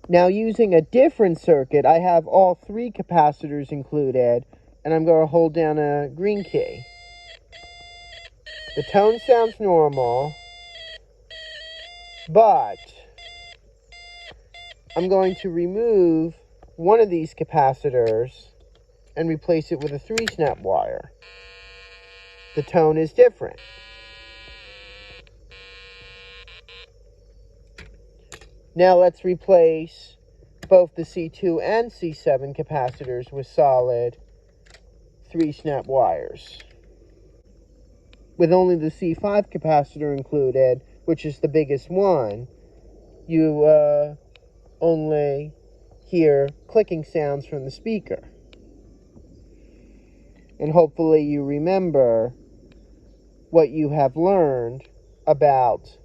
Now, using a different circuit, I have all three capacitors included, and I'm going to hold down a green key. The tone sounds normal, but I'm going to remove one of these capacitors and replace it with a 3-snap wire. The tone is different. Now let's replace both the C2 and C7 capacitors with solid 3-snap wires. With only the C5 capacitor included, which is the biggest one, you only hear clicking sounds from the speaker. And hopefully you remember what you have learned about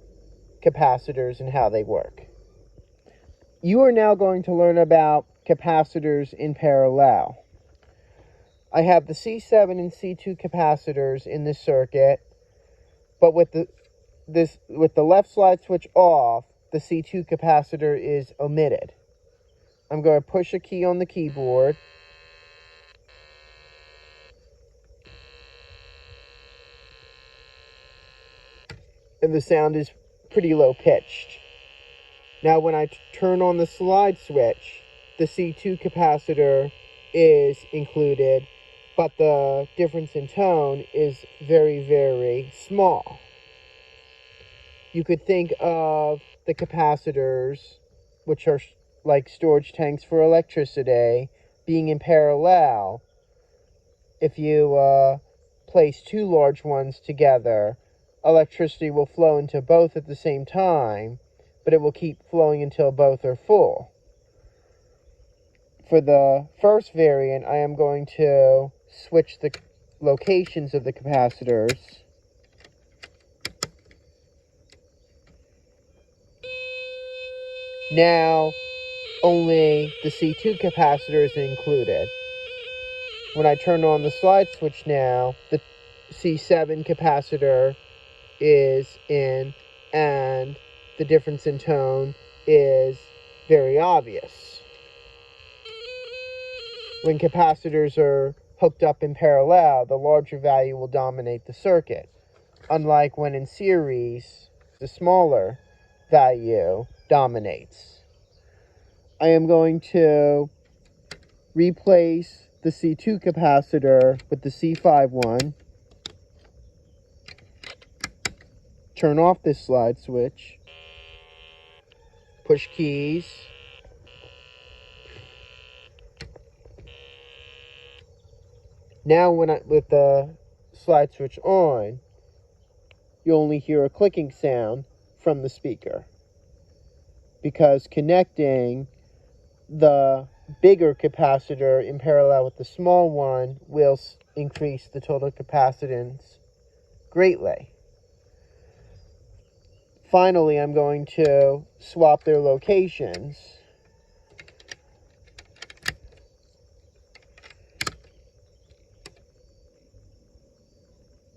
capacitors and how they work. You are now going to learn about capacitors in parallel. I have the C7 and C2 capacitors in this circuit, but with the left slide switch off, the C2 capacitor is omitted. I'm going to push a key on the keyboard. And the sound is pretty low pitched. Now when I turn on the slide switch, the C2 capacitor is included, but the difference in tone is very, very small. You could think of the capacitors, which are like storage tanks for electricity, being in parallel. If you place two large ones together, electricity will flow into both at the same time, but it will keep flowing until both are full. For the first variant, I am going to switch the locations of the capacitors. Now, only the C2 capacitor is included. When I turn on the slide switch now, the C7 capacitor is in, and the difference in tone is very obvious. When capacitors are hooked up in parallel, the larger value will dominate the circuit. Unlike when in series, the smaller value dominates. I am going to replace the C2 capacitor with the C5 one. Turn off this slide switch. Push keys. Now with the slide switch on, you only hear a clicking sound from the speaker, because connecting the bigger capacitor in parallel with the small one will increase the total capacitance greatly. Finally, I'm going to swap their locations.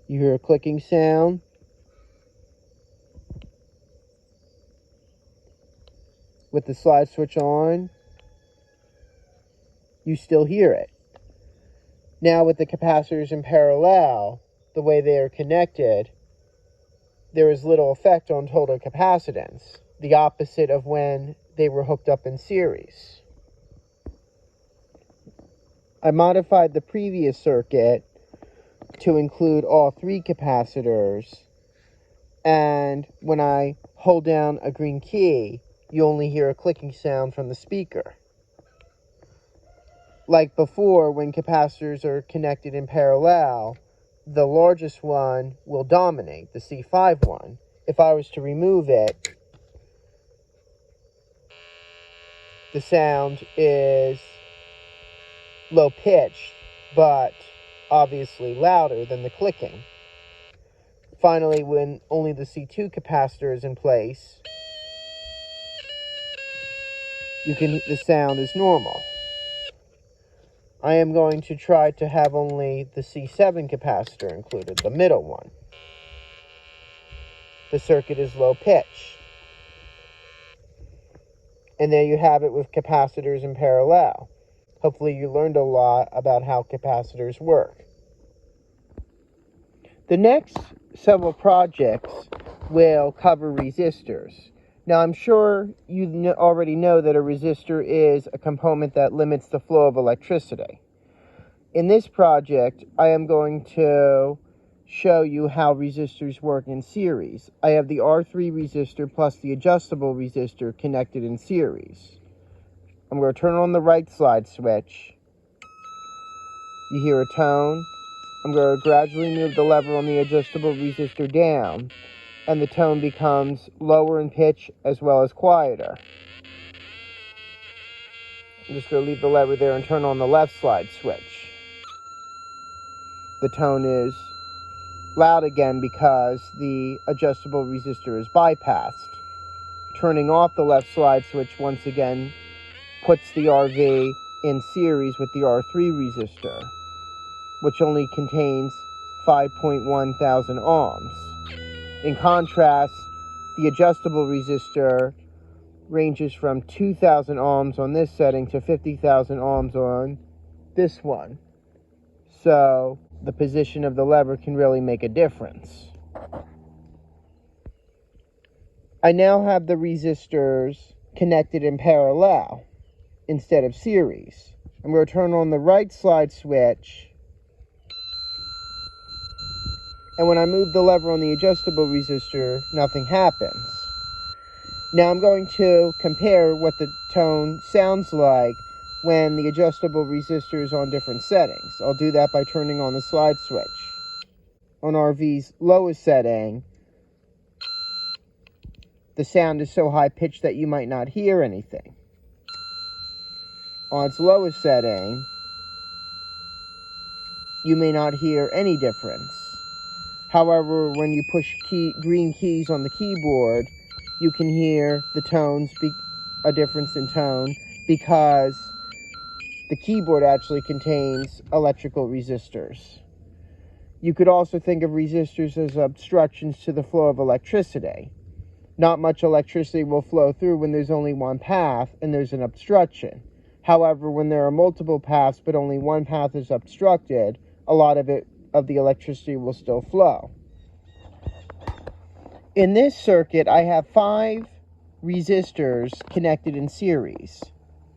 You hear a clicking sound. With the slide switch on, you still hear it. Now with the capacitors in parallel, the way they are connected, there is little effect on total capacitance, the opposite of when they were hooked up in series. I modified the previous circuit to include all three capacitors, and when I hold down a green key, you only hear a clicking sound from the speaker. Like before, when capacitors are connected in parallel, the largest one will dominate, the C5 one. If I was to remove it, the sound is low pitched, but obviously louder than the clicking. Finally, when only the C2 capacitor is in place, the sound is normal. I am going to try to have only the C7 capacitor included, the middle one. The circuit is low pitch. And there you have it with capacitors in parallel. Hopefully you learned a lot about how capacitors work. The next several projects will cover resistors. Now, I'm sure you already know that a resistor is a component that limits the flow of electricity. In this project, I am going to show you how resistors work in series. I have the R3 resistor plus the adjustable resistor connected in series. I'm going to turn on the right slide switch. You hear a tone. I'm going to gradually move the lever on the adjustable resistor down, and the tone becomes lower in pitch as well as quieter. I'm just going to leave the lever there and turn on the left slide switch. The tone is loud again because the adjustable resistor is bypassed. Turning off the left slide switch once again puts the RV in series with the R3 resistor, which only contains 5.1 thousand ohms. In contrast, the adjustable resistor ranges from 2,000 ohms on this setting to 50,000 ohms on this one. So the position of the lever can really make a difference. I now have the resistors connected in parallel instead of series. I'm going to turn on the right slide switch, and when I move the lever on the adjustable resistor, nothing happens. Now I'm going to compare what the tone sounds like when the adjustable resistor is on different settings. I'll do that by turning on the slide switch. On RV's lowest setting, the sound is so high-pitched that you might not hear anything. On its lowest setting, you may not hear any difference. However, when you push green keys on the keyboard, you can hear the tones, a difference in tone, because the keyboard actually contains electrical resistors. You could also think of resistors as obstructions to the flow of electricity. Not much electricity will flow through when there's only one path and there's an obstruction. However, when there are multiple paths but only one path is obstructed, a lot of the electricity will still flow. In this circuit, I have 5 resistors connected in series.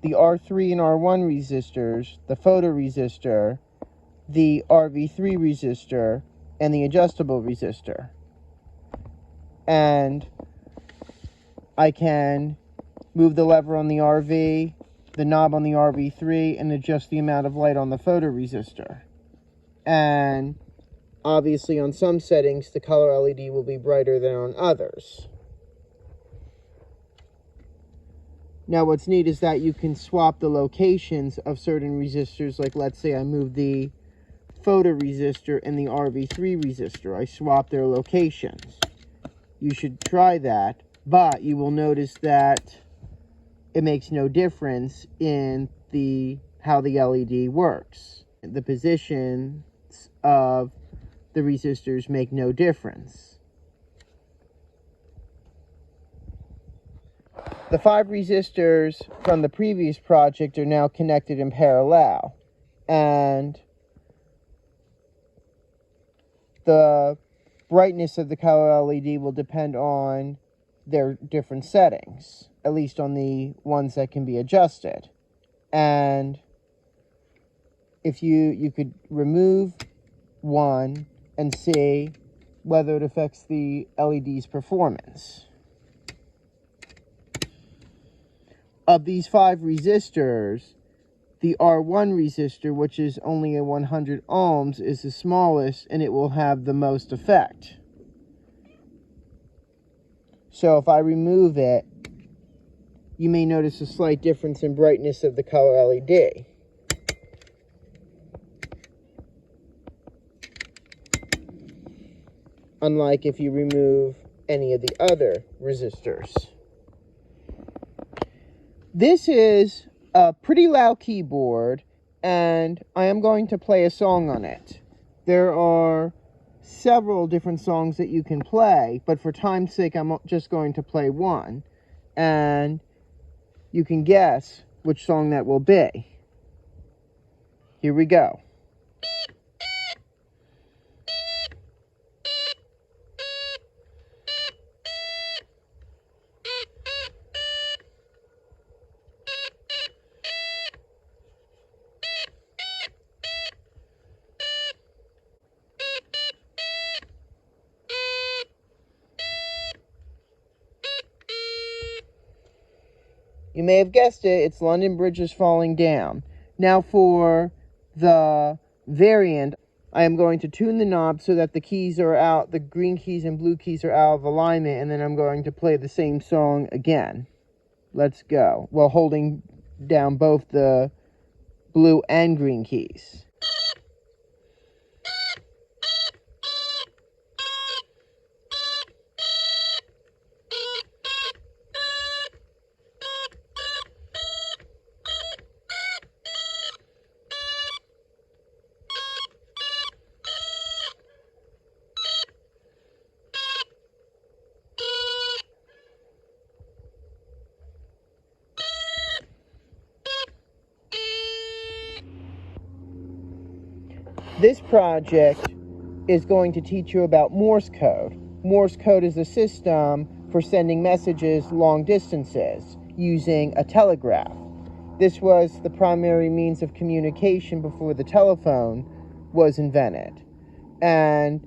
The R3 and R1 resistors, the photoresistor, the RV3 resistor, and the adjustable resistor. And I can move the lever on the RV, the knob on the RV3, and adjust the amount of light on the photoresistor. And obviously on some settings, the color LED will be brighter than on others. Now what's neat is that you can swap the locations of certain resistors. Like let's say I move the photoresistor and the RV3 resistor. I swap their locations. You should try that, but you will notice that it makes no difference in how the LED works. The positions of the resistors make no difference. The 5 resistors from the previous project are now connected in parallel, and the brightness of the color LED will depend on their different settings, at least on the ones that can be adjusted. And if you could remove one and see whether it affects the LED's performance. Of these 5 resistors, the R1 resistor, which is only a 100 ohms, is the smallest, and it will have the most effect. So if I remove it, you may notice a slight difference in brightness of the color LED. Unlike if you remove any of the other resistors. This is a pretty loud keyboard, and I am going to play a song on it. There are several different songs that you can play, but for time's sake, I'm just going to play one. And you can guess which song that will be. Here we go. You may have guessed it, it's London Bridge is Falling Down. Now for the variant, I am going to tune the knob so that the keys are out, the green keys and blue keys are out of alignment, and then I'm going to play the same song again. Let's go. While holding down both the blue and green keys. This project is going to teach you about Morse code. Morse code is a system for sending messages long distances using a telegraph. This was the primary means of communication before the telephone was invented. And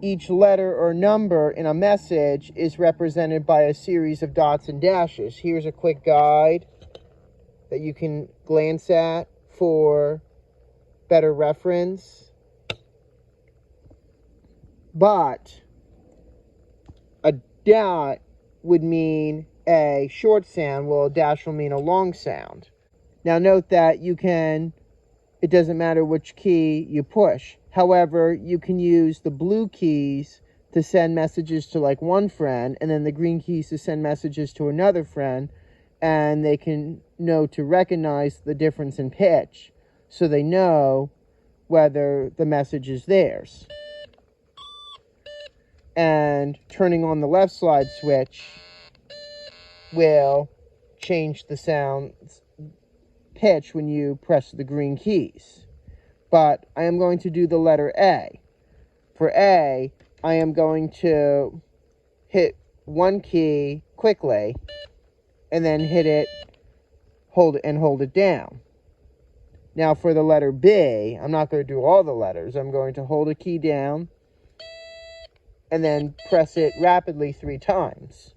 each letter or number in a message is represented by a series of dots and dashes. Here's a quick guide that you can glance at for better reference. But a dot would mean a short sound, while a dash will mean a long sound. Now note that it doesn't matter which key you push. However, you can use the blue keys to send messages to like one friend, and then the green keys to send messages to another friend, and they can know to recognize the difference in pitch, so they know whether the message is theirs. And turning on the left slide switch will change the sound's pitch when you press the green keys. But I am going to do the letter A. For A, I am going to hit one key quickly and then hit it, hold it down. Now for the letter B, I'm not going to do all the letters. I'm going to hold a key down and then press it rapidly 3 times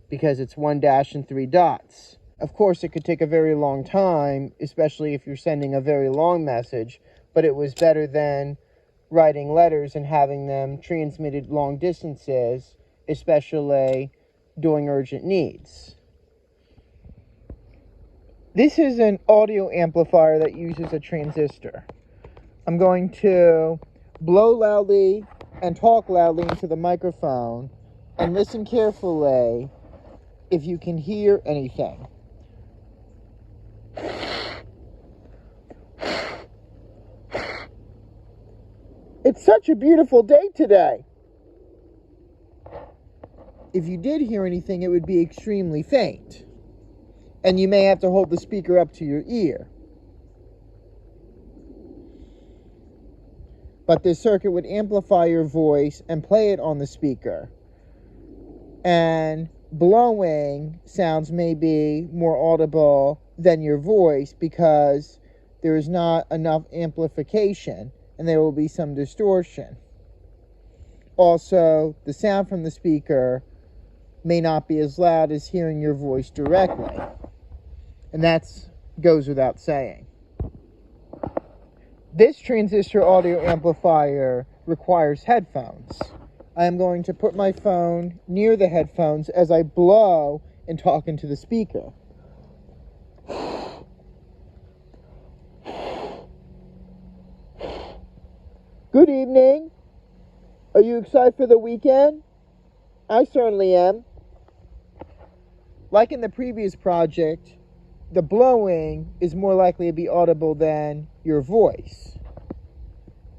because it's 1 dash and 3 dots. Of course, it could take a very long time, especially if you're sending a very long message, but it was better than writing letters and having them transmitted long distances, especially during urgent needs. This is an audio amplifier that uses a transistor. I'm going to blow loudly and talk loudly into the microphone and listen carefully if you can hear anything. It's such a beautiful day today. If you did hear anything, it would be extremely faint. And you may have to hold the speaker up to your ear. But this circuit would amplify your voice and play it on the speaker. And blowing sounds may be more audible than your voice because there is not enough amplification and there will be some distortion. Also, the sound from the speaker may not be as loud as hearing your voice directly. And that goes without saying. This transistor audio amplifier requires headphones. I am going to put my phone near the headphones as I blow and talk into the speaker. Good evening. Are you excited for the weekend? I certainly am. Like in the previous project, the blowing is more likely to be audible than your voice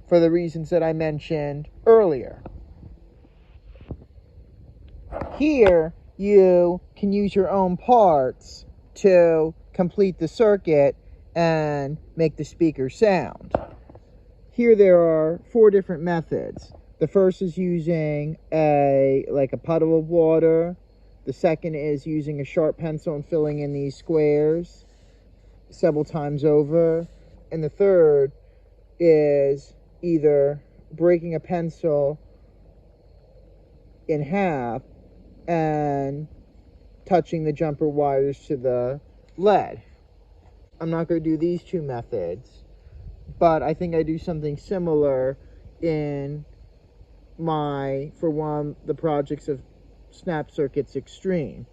for the reasons that I mentioned earlier. Here, you can use your own parts to complete the circuit and make the speaker sound. Here there are 4 different methods. The first is using a puddle of water. The second is using a sharp pencil and filling in these squares several times over. And the third is either breaking a pencil in half and touching the jumper wires to the lead. I'm not going to do these 2 methods, but I think I do something similar in the projects of Snap Circuits Extreme.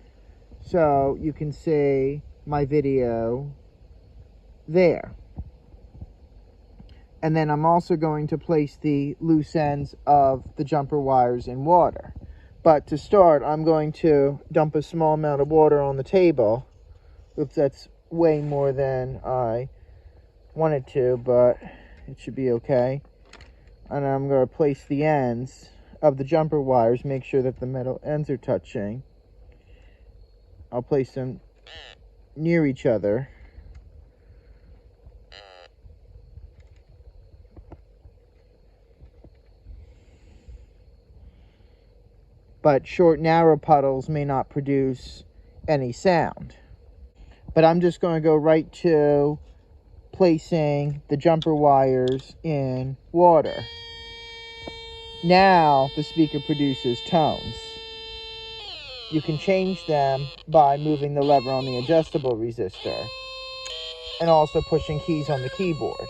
So you can see my video there. And then I'm also going to place the loose ends of the jumper wires in water. But to start, I'm going to dump a small amount of water on the table. Oops, that's way more than I wanted to, but it should be okay. And I'm going to place the ends of the jumper wires, make sure that the metal ends are touching. I'll place them near each other. But short, narrow puddles may not produce any sound. But I'm just going to go right to placing the jumper wires in water. Now the speaker produces tones. You can change them by moving the lever on the adjustable resistor and also pushing keys on the keyboard.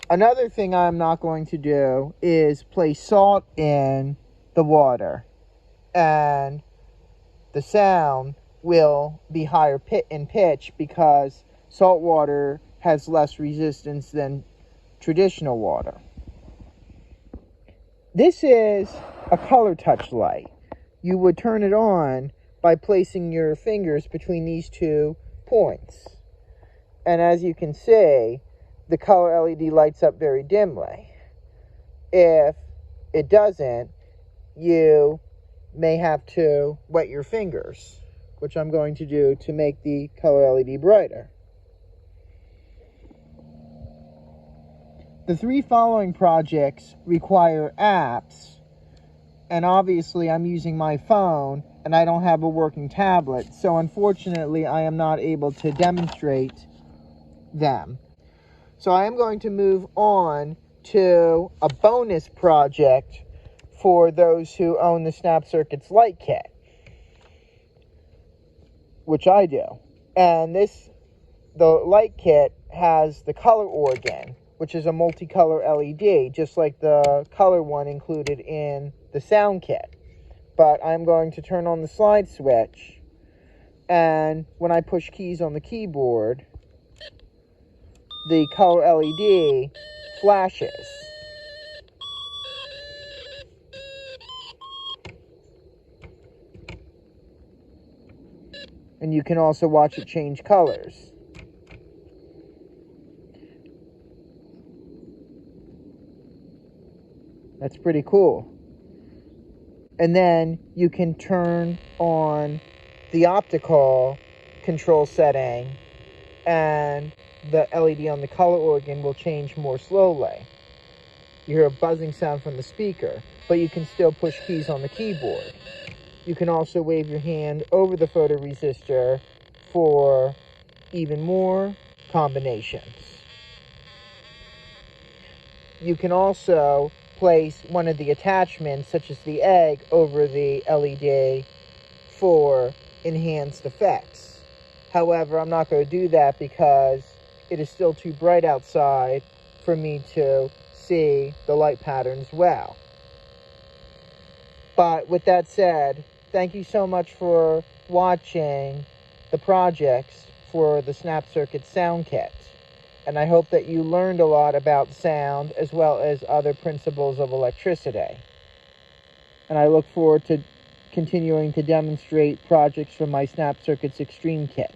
Another thing I'm not going to do is place salt in the water, and the sound will be higher in pitch because salt water has less resistance than traditional water. This is a color touch light. You would turn it on by placing your fingers between these 2 points. And as you can see, the color LED lights up very dimly. If it doesn't, you may have to wet your fingers, which I'm going to do to make the color LED brighter. The 3 following projects require apps, and obviously I'm using my phone and I don't have a working tablet, so unfortunately I am not able to demonstrate them. So I am going to move on to a bonus project for those who own the Snap Circuits Light Kit, which I do. And the light kit has the color organ, which is a multicolor LED, just like the color one included in the sound kit. But I'm going to turn on the slide switch, and when I push keys on the keyboard, the color LED flashes. And you can also watch it change colors. That's pretty cool. And then you can turn on the optical control setting, and the LED on the color organ will change more slowly. You hear a buzzing sound from the speaker, but you can still push keys on the keyboard. You can also wave your hand over the photoresistor for even more combinations. You can also place one of the attachments, such as the egg, over the LED for enhanced effects. However, I'm not going to do that because it is still too bright outside for me to see the light patterns well. But with that said, thank you so much for watching the projects for the Snap Circuits Sound Kit. And I hope that you learned a lot about sound as well as other principles of electricity. And I look forward to continuing to demonstrate projects from my Snap Circuits Extreme Kit.